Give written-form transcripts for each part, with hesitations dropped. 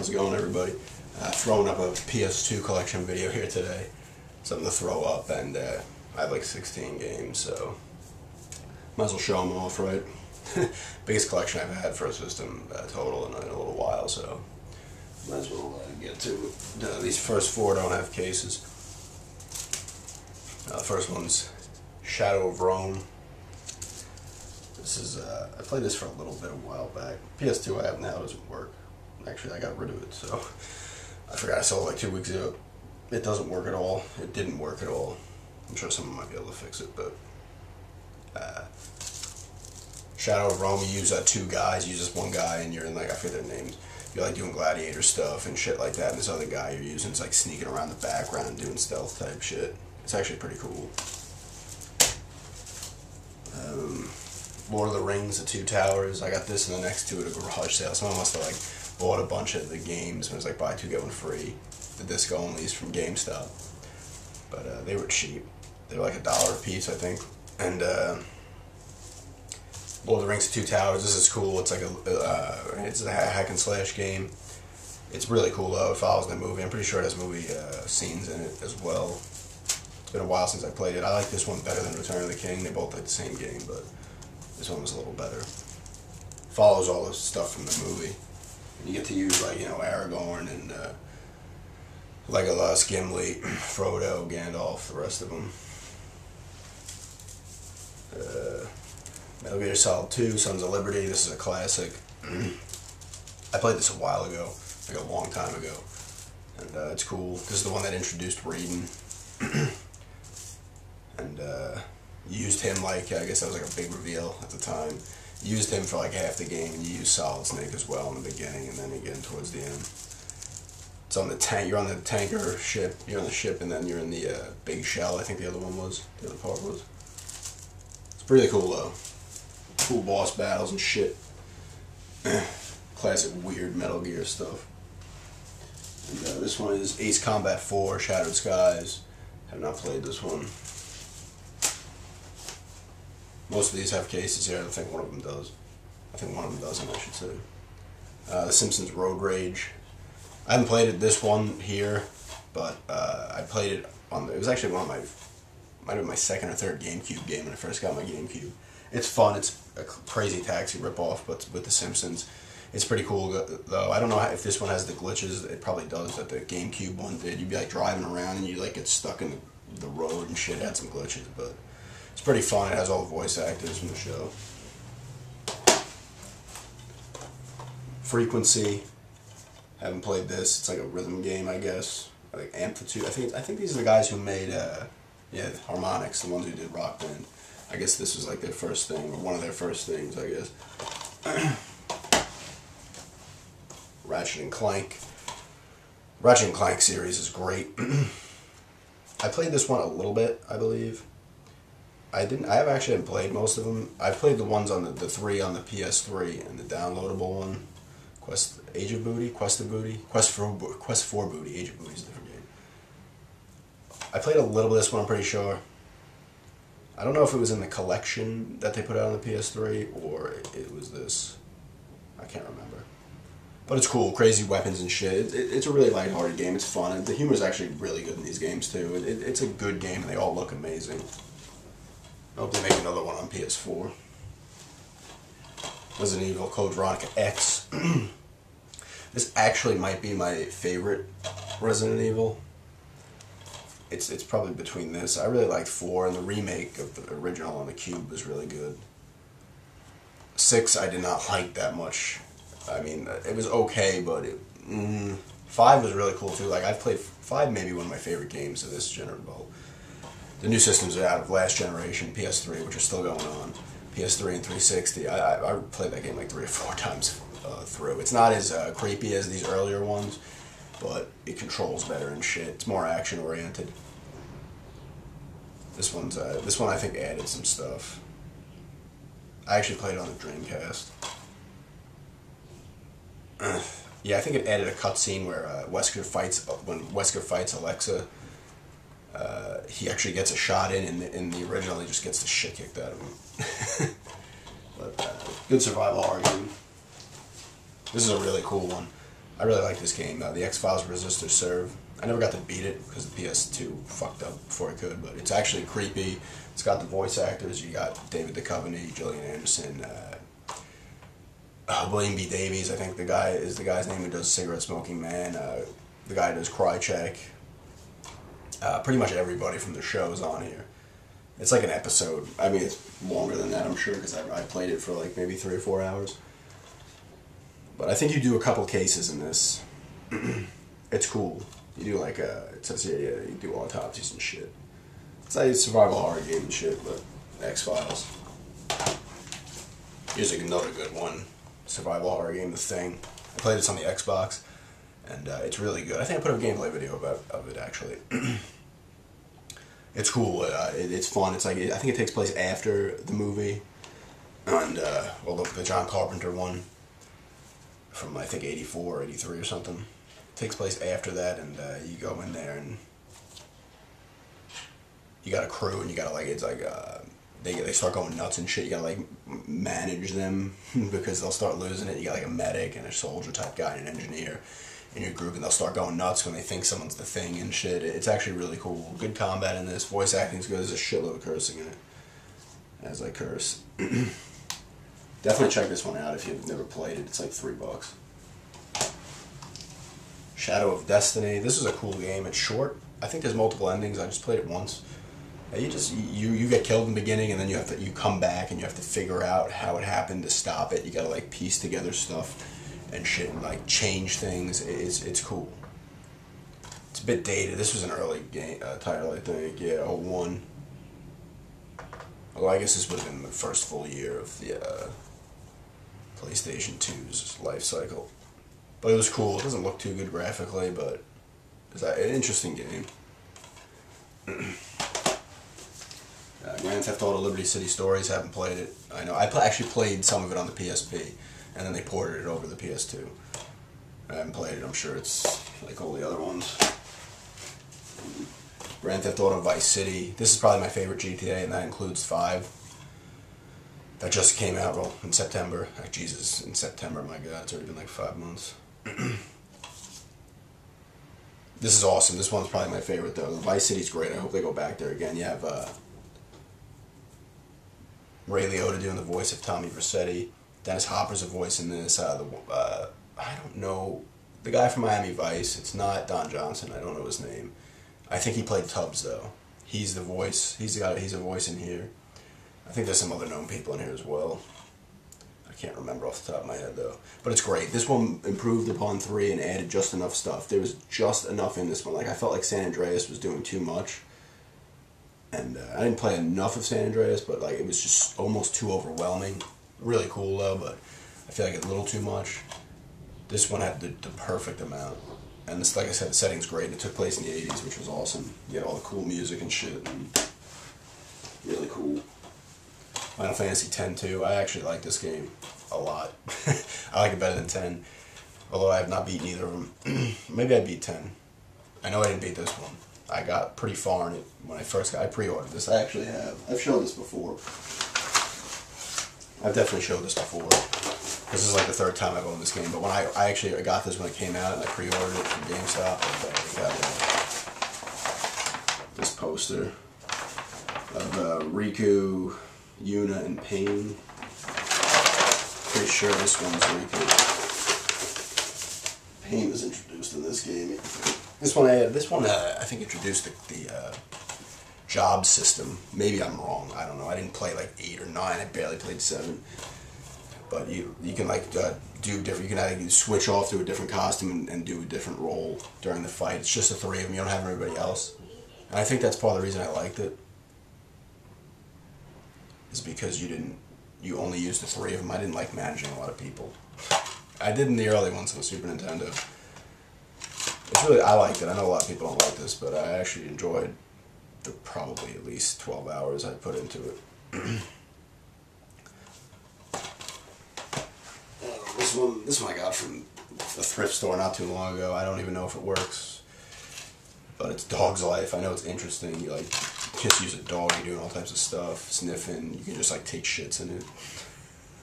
How's it going, everybody? Throwing up a PS2 Collection video here today. Something to throw up, and I have like 16 games, so might as well show them off, right? Biggest collection I've had for a system total in a little while, so might as well get to it. These first four don't have cases. The first one's Shadow of Rome. This is, I played this for a little bit a while back. PS2 I have now doesn't work. Actually, I got rid of it, so I forgot I sold it like 2 weeks ago. It doesn't work at all. It didn't work at all. I'm sure someone might be able to fix it, but Shadow of Rome, you use two guys. You use this one guy, and you're in, like, I forget their names. You're like doing gladiator stuff and shit like that, and this other guy you're using is like sneaking around the background and doing stealth type shit. It's actually pretty cool. Lord of the Rings, The Two Towers. I got this and the next two at a garage sale. Someone must have like bought a bunch of the games. It was like buy two get one free. The disc onlys from GameStop, but they were cheap. They were like $1 a piece, I think. And Lord of the Rings, The Two Towers. This is cool. It's like it's a hack and slash game. It's really cool though. It follows the movie. I'm pretty sure it has movie scenes in it as well. It's been a while since I played it. I like this one better than Return of the King. They both like the same game, but this one was a little better. Follows all the stuff from the movie. You get to use, like, you know, Aragorn and Legolas, Gimli, Frodo, Gandalf, the rest of them. Metal Gear Solid 2, Sons of Liberty. This is a classic. I played this a while ago, like a long time ago, and it's cool. This is the one that introduced Raiden. And used him, like, I guess that was like a big reveal at the time. Used him for like half the game, and you use Solid Snake as well in the beginning, and then again towards the end. It's on the tank. You're on the tanker ship. You're on the ship, and then you're in the big shell. I think the other one was. The other part was. It's pretty cool though. Cool boss battles and shit. Classic weird Metal Gear stuff. And this one is Ace Combat 4: Shattered Skies. Have not played this one. Most of these have cases here. I don't think one of them does. I think one of them doesn't, I should say. The Simpsons Road Rage. I haven't played it, this one here, but I played it on. It was actually one of my, might have been my second or third GameCube game when I first got my GameCube. It's fun. It's a crazy taxi ripoff, but with the Simpsons. It's pretty cool though. I don't know if this one has the glitches. It probably does that the GameCube one did. You'd be like driving around and you like get stuck in the road and shit. It had some glitches, but it's pretty fun. It has all the voice actors from the show. Frequency. Haven't played this. It's like a rhythm game, I guess. Like Amplitude. I think these are the guys who made Harmonix, the ones who did Rock Band. I guess this was like their first thing, or one of their first things, I guess. Ratchet and Clank. Ratchet and Clank series is great. I played this one a little bit, I believe. I haven't played most of them. I played the ones on the three on the PS3 and the downloadable one. Quest for Booty, Age of Booty is a different game. I played a little bit of this one, I'm pretty sure. I don't know if it was in the collection that they put out on the PS3 or it was this. I can't remember. But it's cool, crazy weapons and shit. It's a really lighthearted game. It's fun, and the humor is actually really good in these games too. It's a good game, and they all look amazing. I hope they make another one on PS4. Resident Evil Code Veronica X. This actually might be my favorite Resident Evil. It's probably between this. I really liked 4, and the remake of the original on the Cube was really good. 6 I did not like that much. I mean, it was okay, but 5 was really cool too. Like, I've played 5, maybe one of my favorite games of this generation. Well, the new systems are out of last generation, PS3, which are still going on. PS3 and 360. I played that game like 3 or 4 times through. It's not as creepy as these earlier ones, but it controls better and shit. It's more action oriented. This one I think added some stuff. I actually played it on the Dreamcast. Yeah, I think it added a cutscene where when Wesker fights Alexa, he actually gets a shot in the original he just gets the shit kicked out of him. But good survival horror game. This is a really cool one. I really like this game. The X-Files Resist or Serve. I never got to beat it because the PS2 fucked up before I could, but it's actually creepy. It's got the voice actors. You got David Duchovny, Gillian Anderson, William B. Davies. I think the guy's name who does Cigarette Smoking Man. The guy who does Krychek. Pretty much everybody from the show is on here. It's like an episode. I mean, it's longer than that, I'm sure, because I played it for like maybe 3 or 4 hours. But I think you do a couple cases in this. It's cool. You do like it says here, yeah, you do autopsies and shit. It's like a survival horror game and shit, but X-Files. Here's another good one. Survival horror game, The Thing. I played this on the Xbox, and it's really good. I think I put up a gameplay video of it, actually. It's cool. It's fun. It's like, I think it takes place after the movie, and well, the John Carpenter one from I think '84 or '83 or something. It takes place after that, and you go in there and you got a crew, and you gotta like, it's like they start going nuts and shit. You gotta like manage them because they'll start losing it. You got like a medic and a soldier type guy and an engineer in your group, and they'll start going nuts when they think someone's the thing and shit. It's actually really cool. Good combat in this. Voice acting's good. There's a shitload of cursing in it, as I curse. Definitely check this one out if you've never played it. It's like $3. Shadow of Destiny. This is a cool game. It's short. I think there's multiple endings. I just played it once. You get killed in the beginning, and then you come back and you have to figure out how it happened to stop it. You gotta like piece together stuff and shit, and like change things. It's cool. It's a bit dated. This was an early game title, I think. Yeah, '01. Although I guess this would have been the first full year of the PlayStation 2's life cycle. But it was cool. It doesn't look too good graphically, but it's an interesting game. Grand Theft Auto Liberty City Stories, haven't played it. I know. I actually played some of it on the PSP, and then they ported it over to the PS2. I haven't played it. I'm sure it's like all the other ones. Grand Theft Auto Vice City. This is probably my favorite GTA, and that includes 5. That just came out, well, in September. Jesus, in September, my God, it's already been like 5 months. This is awesome. This one's probably my favorite, though. Vice City's great. I hope they go back there again. You have Ray Liotta doing the voice of Tommy Vercetti. Dennis Hopper's a voice in this. I don't know. The guy from Miami Vice. It's not Don Johnson. I don't know his name. I think he played Tubbs, though. He's the voice. He's a voice in here. I think there's some other known people in here as well. I can't remember off the top of my head, though. But it's great. This one improved upon 3 and added just enough stuff. There was just enough in this one. Like, I felt like San Andreas was doing too much. And I didn't play enough of San Andreas, but like it was just almost too overwhelming. Really cool, though, but I feel like it's a little too much. This one had the perfect amount. And this, like I said, the setting's great. It took place in the 80s, which was awesome. You had all the cool music and shit. And really cool. Final Fantasy X too. I actually like this game a lot. I like it better than 10. Although I have not beaten either of them. Maybe I beat 10. I know I didn't beat this one. I got pretty far in it when I pre-ordered this. I actually have. I've shown this before. I've definitely showed this before. This is like the 3rd time I've owned this game. But when I actually got this when it came out and I pre-ordered it from GameStop, I got this poster of Riku, Yuna, and Pain. Pretty sure this one's Riku. Pain was introduced in this game. This one I think introduced the job system. Maybe I'm wrong. I don't know. I didn't play like 8 or 9. I barely played 7. But you can like do different. You can either switch off to a different costume and do a different role during the fight. It's just the 3 of them. You don't have everybody else. And I think that's part of the reason I liked it. Is because you only used the 3 of them. I didn't like managing a lot of people. I did in the early ones on the Super Nintendo. I liked it. I know a lot of people don't like this, but I actually enjoyed the probably at least 12 hours I put into it. This one I got from a thrift store not too long ago. I don't even know if it works, but it's Dog's Life. I know it's interesting. You like just use a dog. You're doing all types of stuff, sniffing. You can just like take shits in it.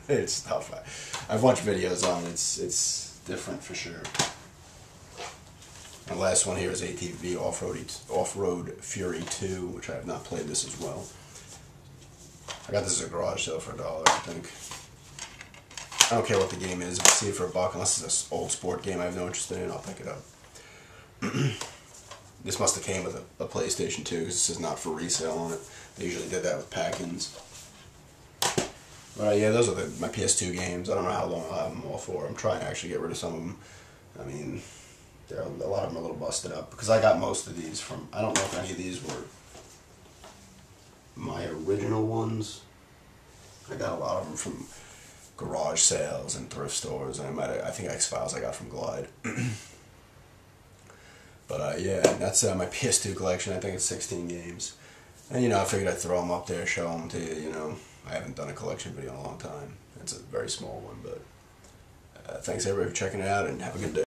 It's tough. I've watched videos on it. It's different for sure. The last one here is ATV Off-Road Fury 2, which I have not played this as well. I got this at a garage sale for $1, I think. I don't care what the game is. If I see it for $1, unless it's an old sport game I have no interest in, I'll pick it up. This must have came with a PlayStation 2, because this is not for resale on it. They usually did that with pack-ins. But yeah, those are my PS2 games. I don't know how long I'll have them all for. I'm trying to actually get rid of some of them. I mean, a lot of them are a little busted up, because I got most of these from, I don't know if any of these were my original ones. I got a lot of them from garage sales and thrift stores, and I think X-Files I got from Glide. But yeah, that's my PS2 collection. I think it's 16 games. And, you know, I figured I'd throw them up there, show them to you, you know. I haven't done a collection video in a long time. It's a very small one, but thanks everybody for checking it out, and have a good day.